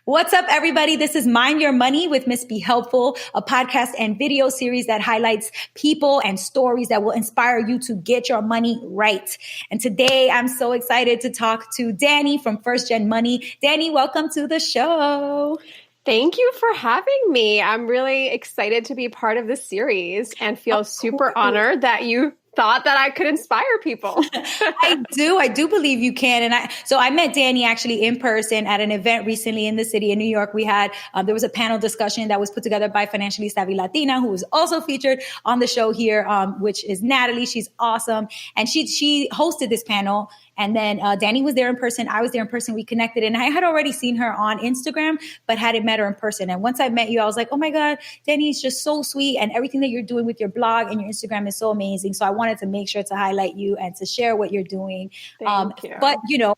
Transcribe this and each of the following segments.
What's up, everybody? This is Mind Your Money with MissBeHelpful, a podcast and video series that highlights people and stories that will inspire you to get your money right. And today I'm so excited to talk to Danny from First Gen Money. Danny, welcome to the show. Thank you for having me. I'm really excited to be part of this series and feel super honored that you thought that I could inspire people. I do believe you can. And I met Danny actually in person at an event recently in the city in New York. We had, there was a panel discussion that was put together by Financially Savvy Latina, who was also featured on the show here, which is Natalie. She's awesome. And she hosted this panel. And then Danny was there in person. I was there in person. We connected. And I had already seen her on Instagram, but hadn't met her in person. And once I met you, I was like, oh my God, Danny is just so sweet. And everything that you're doing with your blog and your Instagram is so amazing. So I wanted to make sure to highlight you and to share what you're doing. Thank you. But, you know,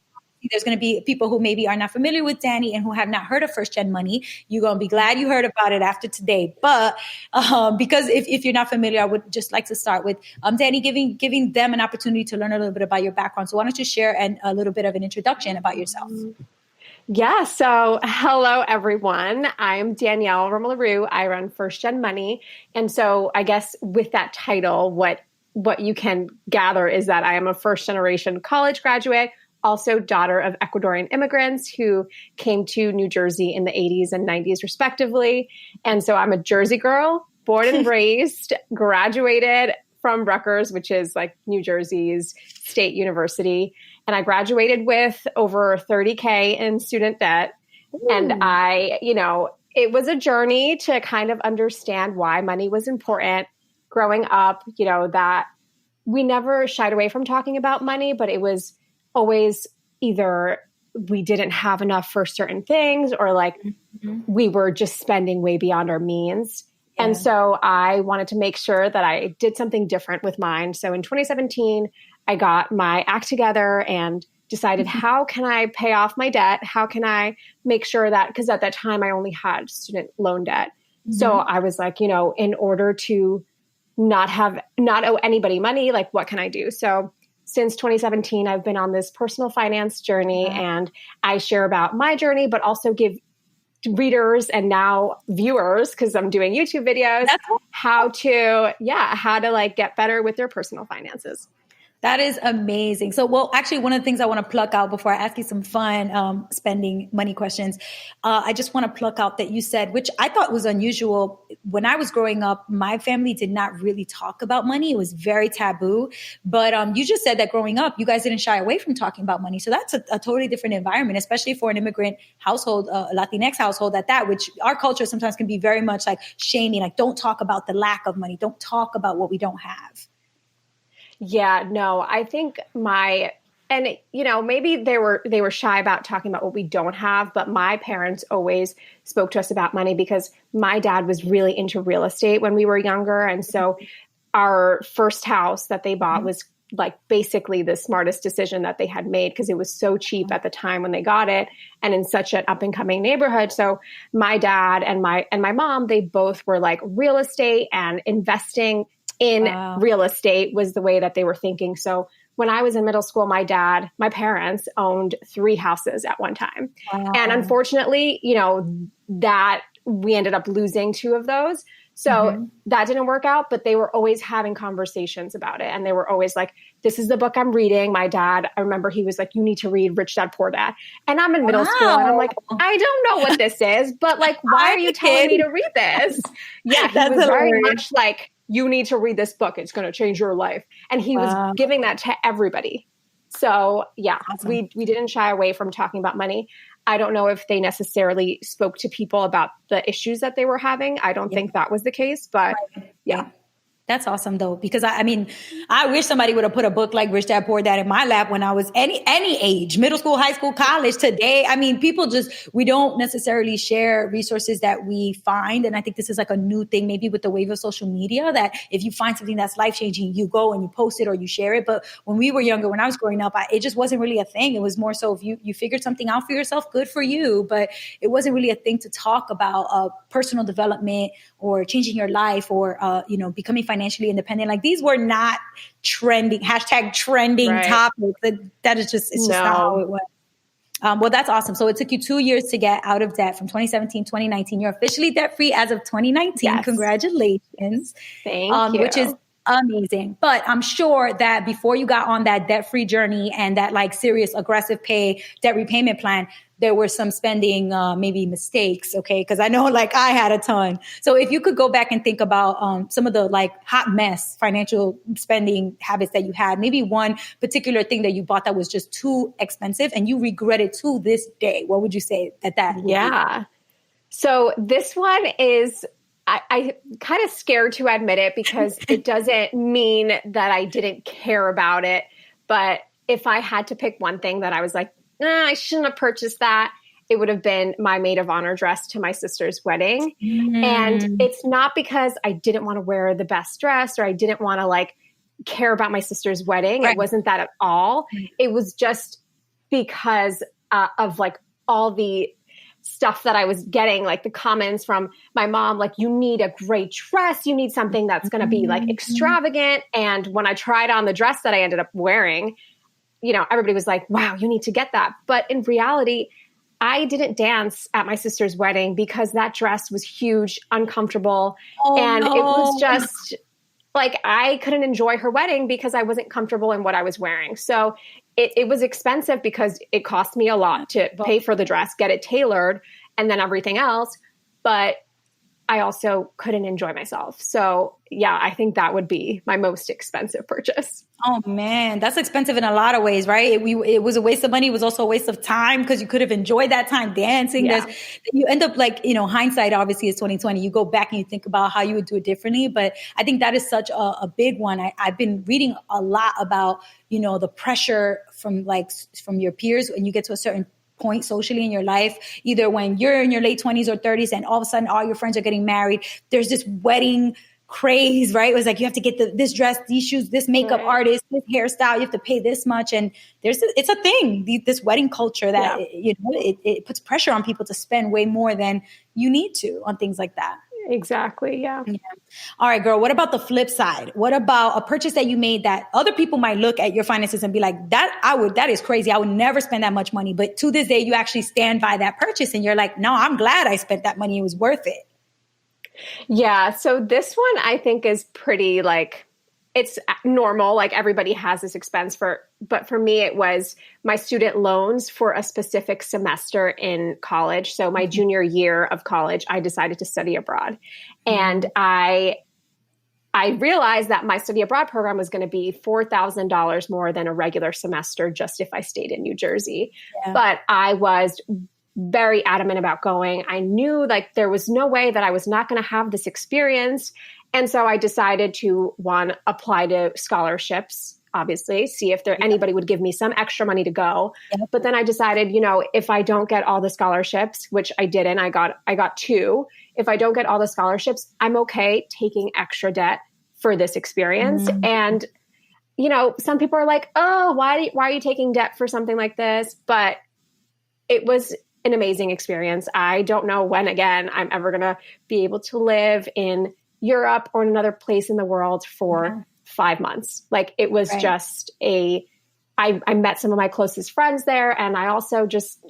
there's going to be people who maybe are not familiar with Danny and who have not heard of First Gen Money. You're going to be glad you heard about it after today. But because if you're not familiar, I would just like to start with Danny giving them an opportunity to learn a little bit about your background. So why don't you share a little bit of an introduction about yourself? Yeah. So hello, everyone. I'm Danielle Romalarue. I run First Gen Money. And so I guess with that title, what you can gather is that I am a first generation college graduate, also daughter of Ecuadorian immigrants who came to New Jersey in the 80s and 90s respectively. And so I'm a Jersey girl, born and raised, graduated from Rutgers, which is like New Jersey's state university. And I graduated with over $30K in student debt. Ooh. And it was a journey to kind of understand why money was important. Growing up, that we never shied away from talking about money, but it was always either we didn't have enough for certain things or we were just spending way beyond our means. Yeah. And so I wanted to make sure that I did something different with mine. So in 2017, I got my act together and decided, how can I pay off my debt? How can I make sure that, because at that time I only had student loan debt. Mm-hmm. So I was like, in order to not owe anybody money, what can I do? So since 2017, I've been on this personal finance journey, and I share about my journey, but also give readers and now viewers, because I'm doing YouTube videos, how to get better with their personal finances. That is amazing. So, well, actually, one of the things I want to pluck out before I ask you some fun spending money questions, I just want to pluck out that you said, which I thought was unusual. When I was growing up, my family did not really talk about money. It was very taboo. But you just said that growing up, you guys didn't shy away from talking about money. So that's a totally different environment, especially for an immigrant household, Latinx household at that, which our culture sometimes can be very much like shaming, like don't talk about the lack of money. Don't talk about what we don't have. Yeah, no, I think maybe they were shy about talking about what we don't have, but my parents always spoke to us about money because my dad was really into real estate when we were younger. And so our first house that they bought was basically the smartest decision that they had made because it was so cheap at the time when they got it and in such an up and coming neighborhood. So my dad and my mom, they both were real estate and investing in real estate was the way that they were thinking. So when I was in middle school, my parents owned 3 houses at one time. Wow. And unfortunately, that we ended up losing 2 of those. So that didn't work out, but they were always having conversations about it. And they were always like, this is the book I'm reading. My dad, I remember he was like, you need to read Rich Dad, Poor Dad. And I'm in middle school and I'm like, I don't know what this is, but why are you telling me to read this? Yeah, he was very much like, you need to read this book. It's going to change your life. And he was giving that to everybody. So yeah, awesome. We didn't shy away from talking about money. I don't know if they necessarily spoke to people about the issues that they were having. I don't think that was the case, but yeah. That's awesome though, because I mean, I wish somebody would have put a book like Rich Dad Poor Dad in my lap when I was any age, middle school, high school, college. Today, I mean, people we don't necessarily share resources that we find. And I think this is a new thing, maybe with the wave of social media, that if you find something that's life-changing, you go and you post it or you share it. But when we were younger, when I was growing up, it just wasn't really a thing. It was more so if you figured something out for yourself, good for you. But it wasn't really a thing to talk about personal development or changing your life or, becoming financially independent. These were not trending, #trending topics. That is just, it's just not how it went. Well, that's awesome. So it took you 2 years to get out of debt from 2017, 2019. You're officially debt free as of 2019. Yes. Congratulations. Thank you. Which is amazing. But I'm sure that before you got on that debt free journey and that like serious aggressive pay debt repayment plan, there were some spending, maybe mistakes. Okay. Cause I know like I had a ton. So if you could go back and think about, some of the like hot mess financial spending habits that you had, maybe one particular thing that you bought that was just too expensive and you regret it to this day, what would you say that would be? So this one is, I kind of scared to admit it because it doesn't mean that I didn't care about it. But if I had to pick one thing that I was like, I shouldn't have purchased that, it would have been my maid of honor dress to my sister's wedding. And it's not because I didn't want to wear the best dress or I didn't want to like care about my sister's wedding. Right. It wasn't that at all. It was just because of like all the stuff that I was getting, like the comments from my mom, like, you need a great dress. You need something that's going to be like extravagant. And when I tried on the dress that I ended up wearing, everybody was like, wow, you need to get that. But in reality, I didn't dance at my sister's wedding because that dress was huge, uncomfortable. It was just like, I couldn't enjoy her wedding because I wasn't comfortable in what I was wearing. So it was expensive because it cost me a lot to pay for the dress, get it tailored, and then everything else. But I also couldn't enjoy myself. So yeah, I think that would be my most expensive purchase. Oh man, that's expensive in a lot of ways, right? It was a waste of money. It was also a waste of time because you could have enjoyed that time dancing. Yeah. You end up like, hindsight obviously is 2020. You go back and you think about how you would do it differently. But I think that is such a big one. I've been reading a lot about, the pressure from your peers when you get to a certain point socially in your life, either when you're in your late 20s or 30s and all of a sudden all your friends are getting married. There's this wedding craze, right? It was like, you have to get this dress, these shoes, this makeup artist, this hairstyle, you have to pay this much. And it's a thing, this wedding culture that, it puts pressure on people to spend way more than you need to on things like that. Exactly. Yeah. All right, girl. What about the flip side? What about a purchase that you made that other people might look at your finances and be like, that is crazy. I would never spend that much money. But to this day, you actually stand by that purchase and you're like, no, I'm glad I spent that money. It was worth it. Yeah. So this one I think is pretty like, it's normal. Like everybody has this expense but for me, it was my student loans for a specific semester in college. So my junior year of college, I decided to study abroad. And I realized that my study abroad program was going to be $4,000 more than a regular semester just if I stayed in New Jersey. Yeah. But I was very adamant about going. I knew like there was no way that I was not going to have this experience. And so I decided to, one, apply to scholarships, obviously, see if anybody would give me some extra money to go. Yeah. But then I decided, if I don't get all the scholarships, which I didn't, I got 2. If I don't get all the scholarships, I'm okay taking extra debt for this experience. And, some people are like, oh, why are you taking debt for something like this? But it was an amazing experience. I don't know when again I'm ever going to be able to live in Europe or in another place in the world for 5 months. Like it was just I met some of my closest friends there. And I also just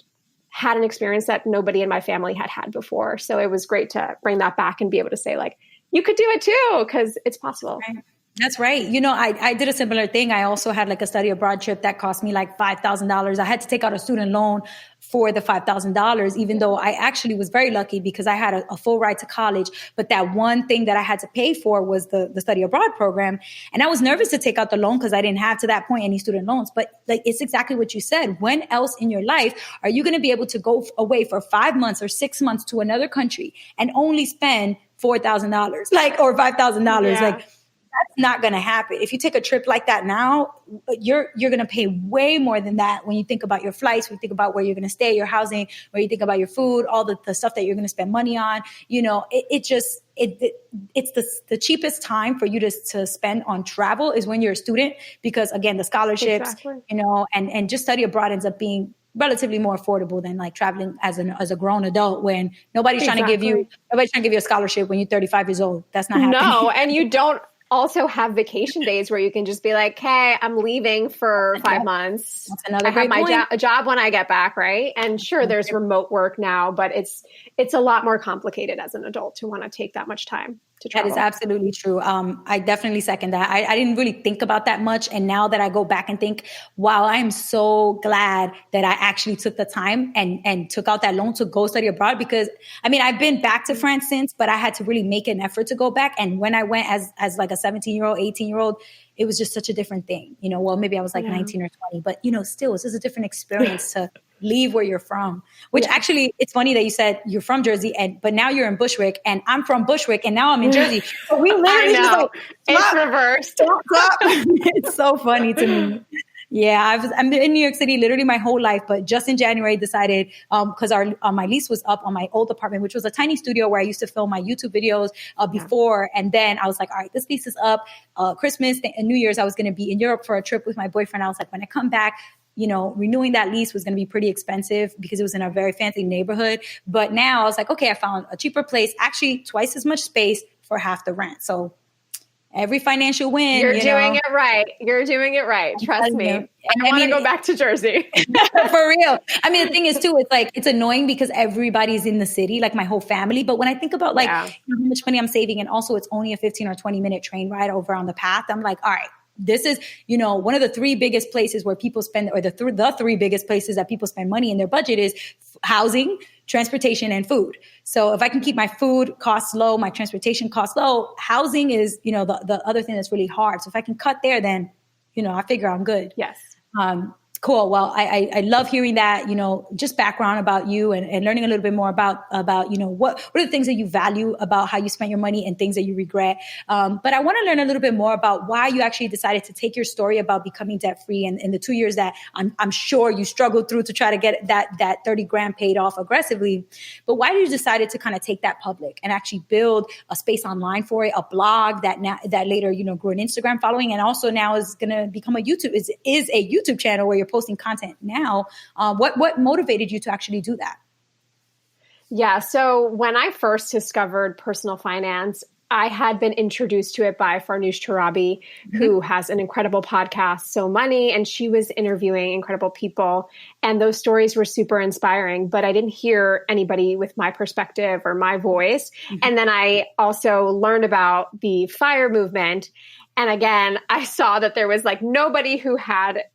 had an experience that nobody in my family had before. So it was great to bring that back and be able to say like, you could do it too, because it's possible. Right. That's right. I did a similar thing. I also had like a study abroad trip that cost me like $5,000. I had to take out a student loan for the $5,000, even though I actually was very lucky because I had a full ride to college. But that one thing that I had to pay for was the study abroad program. And I was nervous to take out the loan because I didn't have to that point any student loans. But like, it's exactly what you said. When else in your life are you going to be able to go away for 5 months or 6 months to another country and only spend $4,000 or $5,000? Yeah. Like, that's not going to happen. If you take a trip like that now, you're going to pay way more than that when you think about your flights, when you think about where you're going to stay, your housing, where you think about your food, all the stuff that you're going to spend money on. It's the cheapest time for you to spend on travel is when you're a student, because again, the scholarships, and just study abroad ends up being relatively more affordable than like traveling as a grown adult when nobody's trying to give you a scholarship when you're 35 years old. That's not happening. No, and you don't also have vacation days where you can just be like, hey, I'm leaving for 5 months. That's another I have great my point. job when I get back, right? And sure, there's remote work now, but it's a lot more complicated as an adult to want to take that much time to travel. That is absolutely true. I definitely second that. I didn't really think about that much. And now that I go back and think, wow, I am so glad that I actually took the time and took out that loan to go study abroad, because I mean, I've been back to France since, but I had to really make an effort to go back. And when I went as like a 17-year-old, 18-year-old, it was just such a different thing. Well, maybe I was like 19 or 20, but still, it's just a different experience to leave where you're from, which actually, it's funny that you said you're from Jersey, but now you're in Bushwick, and I'm from Bushwick, and now I'm in Jersey. So we literally just like, it's reversed. It's so funny to me. Yeah, I'm in New York City literally my whole life, but just in January decided, because my lease was up on my old apartment, which was a tiny studio where I used to film my YouTube videos before. And then I was like, all right, this lease is up. Christmas and New Year's, I was going to be in Europe for a trip with my boyfriend. I was like, when I come back, renewing that lease was going to be pretty expensive because it was in a very fancy neighborhood. But now I was like, okay, I found a cheaper place, actually twice as much space for half the rent. So every financial win. You're doing it right. You're doing it right. Trust me. I want to go back to Jersey. For real. I mean, the thing is too, it's annoying because everybody's in the city, like my whole family. But when I think about how much money I'm saving, and also it's only a 15 or 20 minute train ride over on the path, I'm like, all right, this is, one of the three biggest places where people spend, or the three biggest places that people spend money in their budget is housing, transportation, and food. So if I can keep my food costs low, my transportation costs low, housing is, the other thing that's really hard. So if I can cut there, then, I figure I'm good. Yes. Cool. Well, I love hearing that, just background about you and learning a little bit more about, what are the things that you value about how you spent your money and things that you regret. But I want to learn a little bit more about why you actually decided to take your story about becoming debt free and the 2 years that I'm sure you struggled through to try to get that 30 grand paid off aggressively. But why did you decide to kind of take that public and actually build a space online for it, a blog that later, grew an Instagram following, and also now is going to become is a YouTube channel where you're posting content now. What motivated you to actually do that? Yeah. So when I first discovered personal finance, I had been introduced to it by Farnoosh Torabi, who has an incredible podcast, So Money, and she was interviewing incredible people. And those stories were super inspiring, but I didn't hear anybody with my perspective or my voice. And then I also learned about the FIRE movement. And again, I saw that there was like nobody who had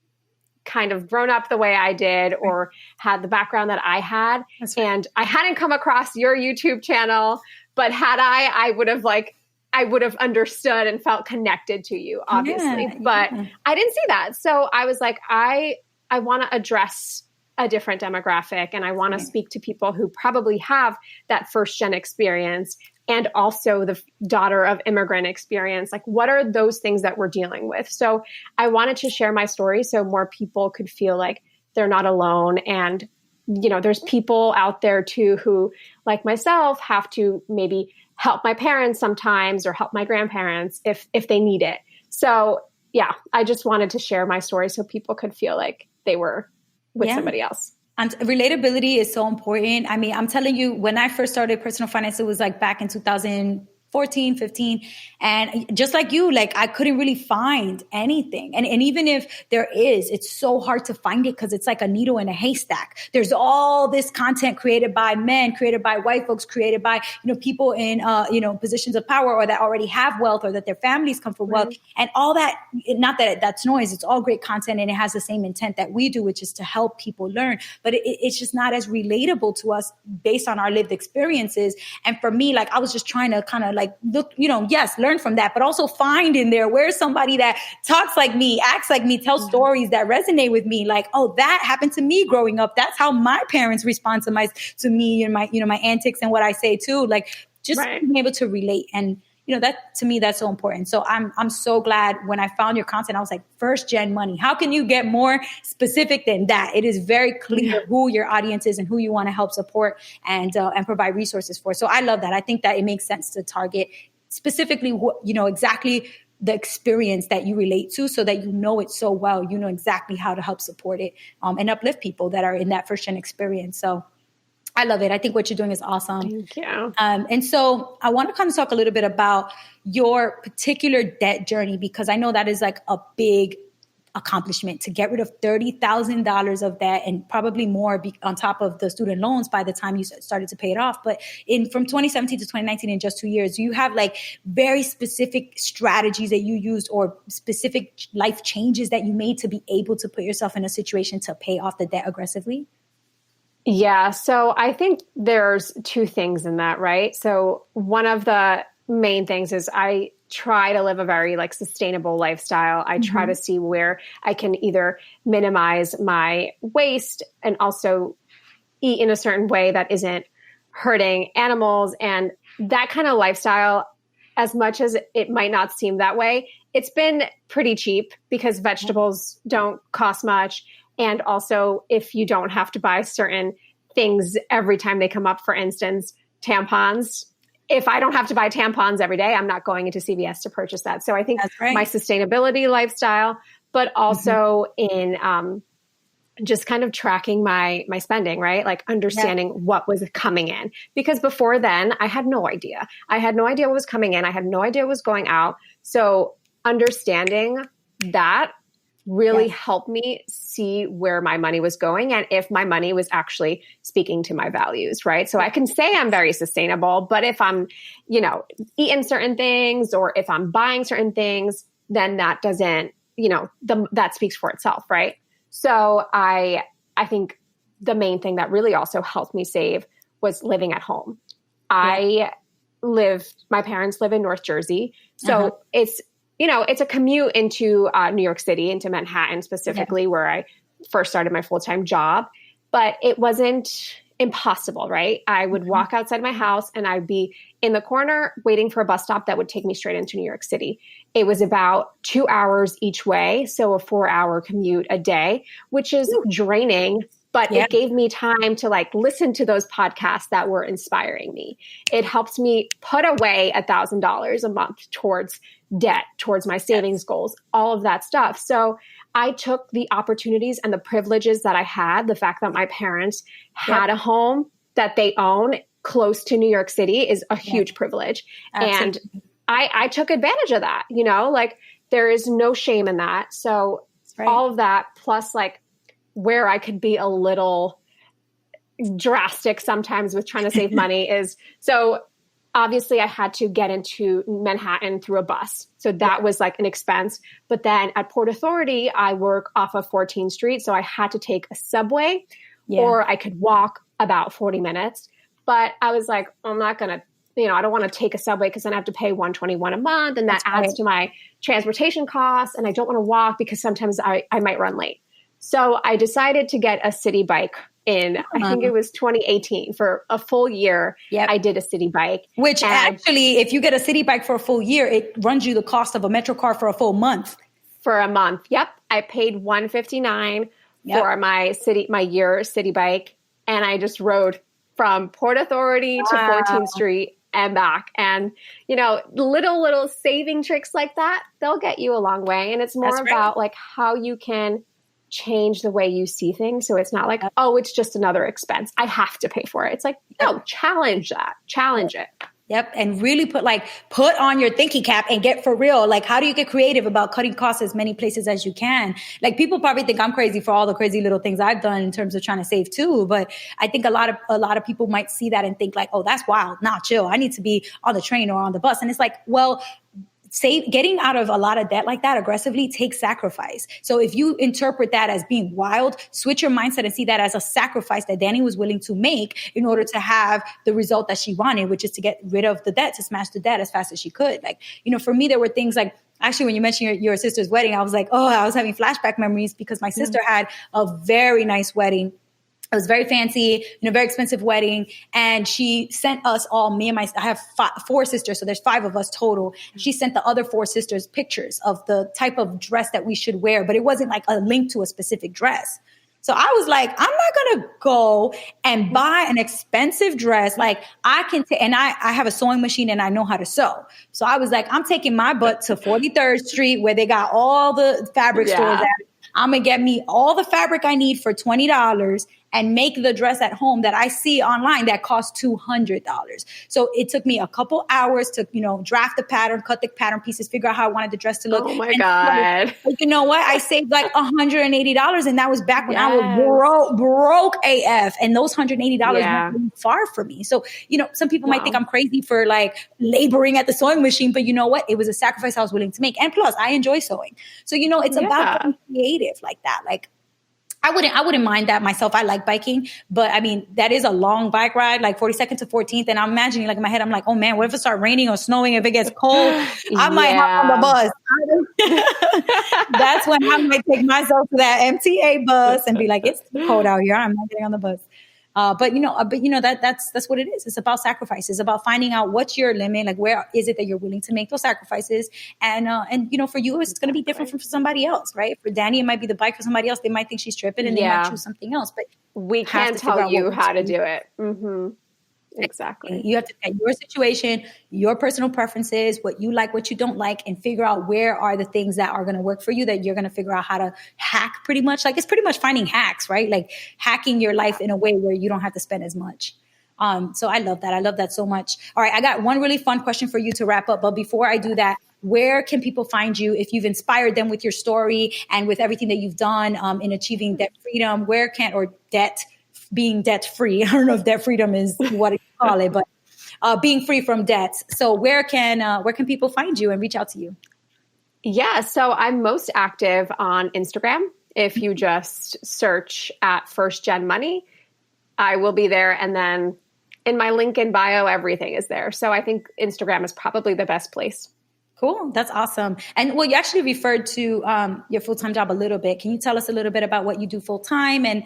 kind of grown up the way I did or had the background that I had. And I hadn't come across your YouTube channel, but had I would have understood and felt connected to you, obviously. But I didn't see that. So I was like, I want to address a different demographic, and I want to speak to people who probably have that first gen experience and also the daughter of immigrant experience. Like, what are those things that we're dealing with? So I wanted to share my story so more people could feel like they're not alone. And, there's people out there too who, like myself, have to maybe help my parents sometimes or help my grandparents if they need it. So yeah, I just wanted to share my story so people could feel like they were with somebody else. And relatability is so important. I mean, I'm telling you, when I first started personal finance, it was like back in 2014, 15. And just like you, like I couldn't really find anything. And even if there is, it's so hard to find it because it's like a needle in a haystack. There's all this content created by men, created by white folks, created by, people in, positions of power or that already have wealth or that their families come from wealth. And all that, not that that's noise, it's all great content and it has the same intent that we do, which is to help people learn. But it's just not as relatable to us based on our lived experiences. And for me, like I was just trying to kind of like look, yes, learn from that, but also find in there where's somebody that talks like me, acts like me, tells stories that resonate with me. Like, oh, that happened to me growing up. That's how my parents respond to me and my, my antics and what I say too. Like just being able to relate. And, that to me, that's so important. So I'm so glad when I found your content, I was like, first gen money. How can you get more specific than that? It is very clear who your audience is and who you want to help support and provide resources for. So I love that. I think that it makes sense to target specifically, exactly the experience that you relate to so that you know it so well, exactly how to help support it and uplift people that are in that first gen experience. So I love it. I think what you're doing is awesome. Thank you. And so I want to kind of talk a little bit about your particular debt journey, because I know that is like a big accomplishment to get rid of $30,000 of that, and probably more on top of the student loans by the time you started to pay it off. But from 2017 to 2019, in just 2 years, you have like very specific strategies that you used or specific life changes that you made to be able to put yourself in a situation to pay off the debt aggressively? Yeah. So I think there's two things in that, right? So one of the main things is I try to live a very like sustainable lifestyle. I try to see where I can either minimize my waste and also eat in a certain way that isn't hurting animals. And that kind of lifestyle, as much as it might not seem that way, it's been pretty cheap because vegetables don't cost much. And also, if you don't have to buy certain things every time they come up, for instance, tampons. If I don't have to buy tampons every day, I'm not going into CVS to purchase that. So I think my sustainability lifestyle, but also in just kind of tracking my spending, right? Like understanding what was coming in. Because before then, I had no idea. I had no idea what was coming in. I had no idea what was going out. So understanding that really helped me see where my money was going and if my money was actually speaking to my values, right? So I can say I'm very sustainable, but if I'm, eating certain things or if I'm buying certain things, then that doesn't, that speaks for itself, right? So I think the main thing that really also helped me save was living at home. My parents live in North Jersey. So it's a commute into New York City, into Manhattan specifically, where I first started my full-time job. But it wasn't impossible, right? I would walk outside my house and I'd be in the corner waiting for a bus stop that would take me straight into New York City. It was about 2 hours each way, so a 4-hour commute a day, which is draining. But it gave me time to like listen to those podcasts that were inspiring me. It helped me put away $1,000 a month towards debt, towards my savings goals, all of that stuff. So I took the opportunities and the privileges that I had, the fact that my parents had a home that they own close to New York City is a huge privilege. Absolutely. And I took advantage of that, like there is no shame in that. So all of that plus like where I could be a little drastic sometimes with trying to save money is, so obviously I had to get into Manhattan through a bus. So that was like an expense. But then at Port Authority, I work off of 14th Street. So I had to take a subway or I could walk about 40 minutes. But I was like, I'm not going to, I don't want to take a subway because then I have to pay $121 a month. And that adds to my transportation costs. And I don't want to walk because sometimes I might run late. So I decided to get a city bike I think it was 2018 for a full year. I did a city bike. Which actually, if you get a city bike for a full year, it runs you the cost of a Metro car for a full month. For a month. Yep. I paid $159 for my year city bike. And I just rode from Port Authority to 14th Street and back. And, little saving tricks like that, they'll get you a long way. And it's more about like how you can change the way you see things. So it's not like, oh, it's just another expense, I have to pay for it. It's like, no, challenge it. Yep. And really put on your thinking cap and get for real. Like, how do you get creative about cutting costs as many places as you can? Like, people probably think I'm crazy for all the crazy little things I've done in terms of trying to save too. But I think a lot of people might see that and think like, oh, that's wild. Nah, chill. I need to be on the train or on the bus. And it's like, well, getting out of a lot of debt like that aggressively takes sacrifice. So if you interpret that as being wild, switch your mindset and see that as a sacrifice that Danny was willing to make in order to have the result that she wanted, which is to get rid of the debt, to smash the debt as fast as she could. Like, for me, there were things like, actually, when you mentioned your sister's wedding, I was like, oh, I was having flashback memories because my sister had a very nice wedding. It was very fancy, very expensive wedding. And she sent us all, I have 4 sisters, so there's 5 of us total. She sent the other 4 sisters pictures of the type of dress that we should wear, but it wasn't like a link to a specific dress. So I was like, I'm not going to go and buy an expensive dress. Like I have a sewing machine and I know how to sew. So I was like, I'm taking my butt to 43rd Street where they got all the fabric stores at. I'm going to get me all the fabric I need for $20 and make the dress at home that I see online that costs $200. So it took me a couple hours to, draft the pattern, cut the pattern pieces, figure out how I wanted the dress to look. Oh my God. But you know what? I saved like $180, and that was back when I was broke AF, and those $180 weren't really far for me. So, some people might think I'm crazy for like laboring at the sewing machine, but you know what? It was a sacrifice I was willing to make. And plus, I enjoy sewing. So, it's about being creative like that. Like, I wouldn't mind that myself. I like biking, but I mean, that is a long bike ride, like 42nd to 14th. And I'm imagining, like in my head, I'm like, oh man, what if it starts raining or snowing? If it gets cold, I might hop on the bus. That's when I might take myself to that MTA bus and be like, it's cold out here. I'm not getting on the bus. But that's what it is. It's about sacrifice. It's about finding out what's your limit. Like, where is it that you're willing to make those sacrifices? And for you, it's going to be different from somebody else, right? For Danny, it might be the bike. For somebody else, they might think she's tripping and they might choose something else. But we can't tell you how to do it. Mm-hmm. Exactly. You have to look at your situation, your personal preferences, what you like, what you don't like, and figure out where are the things that are going to work for you, that you're going to figure out how to hack pretty much. Like, it's pretty much finding hacks, right? Like hacking your life in a way where you don't have to spend as much. So I love that. I love that so much. All right. I got one really fun question for you to wrap up. But before I do that, where can people find you if you've inspired them with your story and with everything that you've done in achieving debt freedom? Being debt free? I don't know if debt freedom is what you call it, but being free from debts. So where can people find you and reach out to you? Yeah. So I'm most active on Instagram. If you just search at First Gen Money, I will be there. And then in my link in bio, everything is there. So I think Instagram is probably the best place. Cool. That's awesome. And you actually referred to your full-time job a little bit. Can you tell us a little bit about what you do full-time and,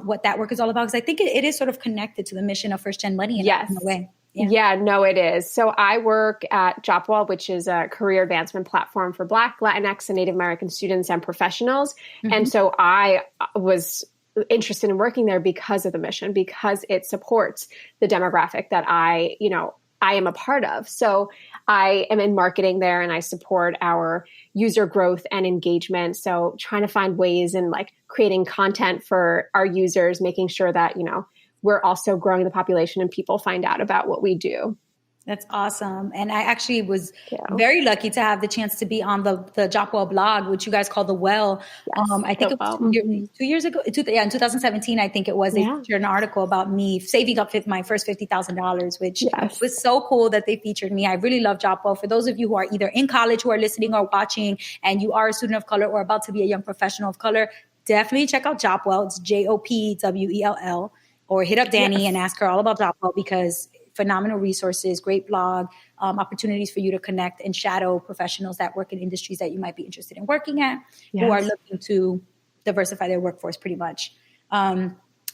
what that work is all about? Because I think it is sort of connected to the mission of First Gen Money in a way. Yeah, no, it is. So I work at Dropwell, which is a career advancement platform for Black, Latinx, and Native American students and professionals. Mm-hmm. And so I was interested in working there because of the mission, because it supports the demographic that I am a part of. So I am in marketing there and I support our user growth and engagement. So trying to find ways in like creating content for our users, making sure that, we're also growing the population and people find out about what we do. That's awesome. And I actually was very lucky to have the chance to be on the Dropwell blog, which you guys call The Well. Yes, I think it was 2 years ago. In 2017, I think it was. They featured an article about me saving up my first $50,000, which was so cool that they featured me. I really love Dropwell. For those of you who are either in college, who are listening or watching, and you are a student of color or about to be a young professional of color, definitely check out Dropwell. It's JOPWELL. Or hit up Danny and ask her all about Dropwell, because phenomenal resources, great blog, opportunities for you to connect and shadow professionals that work in industries that you might be interested in working at, who are looking to diversify their workforce pretty much,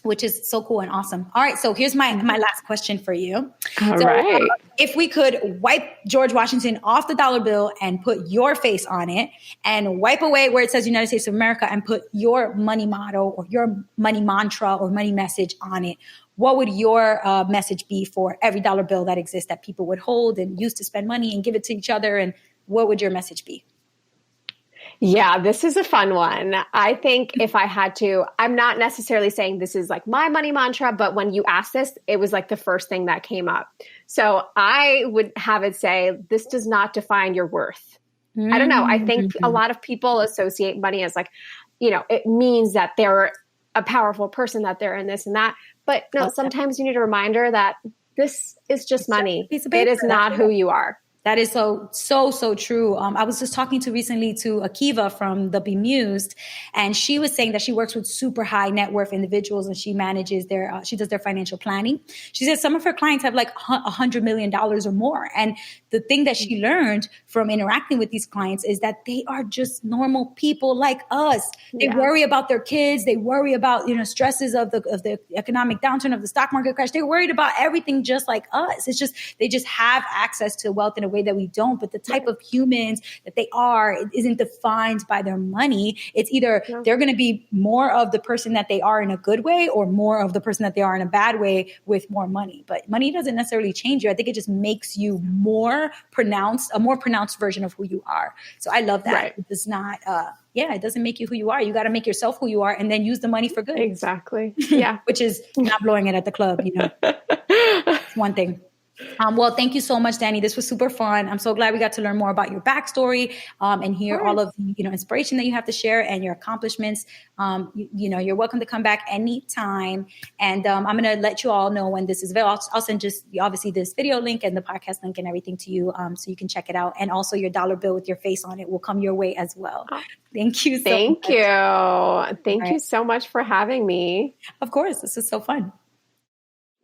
which is so cool and awesome. All right. So here's my last question for you. All right. If we could wipe George Washington off the dollar bill and put your face on it, and wipe away where it says United States of America and put your money motto or your money mantra or money message on it, what would your message be for every dollar bill that exists that people would hold and use to spend money and give it to each other? And what would your message be? Yeah, this is a fun one. I think if I had to, I'm not necessarily saying this is like my money mantra, but when you asked this, it was like the first thing that came up. So I would have it say, this does not define your worth. I don't know. I think a lot of people associate money as like, it means that they're a powerful person, that they're in this and that. But no, sometimes you need a reminder that this is just money. It is not who you are. That is so true. I was just talking recently to Akiva from The Bemused, and she was saying that she works with super high net worth individuals and she manages she does their financial planning. She said some of her clients have like $100 million or more. And the thing that she learned from interacting with these clients is that they are just normal people like us. They worry about their kids. They worry about, stresses of the economic downturn, of the stock market crash. They're worried about everything just like us. It's just, they just have access to wealth in a a way that we don't, but the type of humans that they are, it isn't defined by their money. It's either they're going to be more of the person that they are in a good way or more of the person that they are in a bad way with more money. But money doesn't necessarily change you. I think it just makes you a more pronounced version of who you are. So I love that. Right. It does not, it doesn't make you who you are. You got to make yourself who you are and then use the money for good. Exactly. Yeah. Which is not blowing it at the club, It's one thing. Well, thank you so much, Danny. This was super fun. I'm so glad we got to learn more about your backstory and hear all of the inspiration that you have to share and your accomplishments. You're welcome to come back anytime. And I'm going to let you all know when this is available. I'll send just obviously this video link and the podcast link and everything to you so you can check it out. And also your dollar bill with your face on it will come your way as well. Thank you so much. Thank you so much for having me. Of course. This is so fun.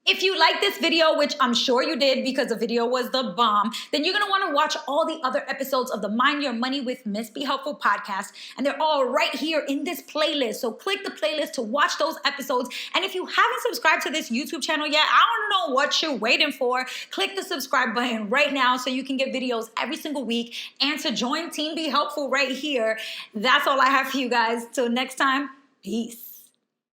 If you like this video, which I'm sure you did because the video was the bomb, then you're going to want to watch all the other episodes of the Mind Your Money with MissBeHelpful podcast. And they're all right here in this playlist. So click the playlist to watch those episodes. And if you haven't subscribed to this YouTube channel yet, I don't know what you're waiting for. Click the subscribe button right now so you can get videos every single week and to join Team Be Helpful right here. That's all I have for you guys. Till next time, peace.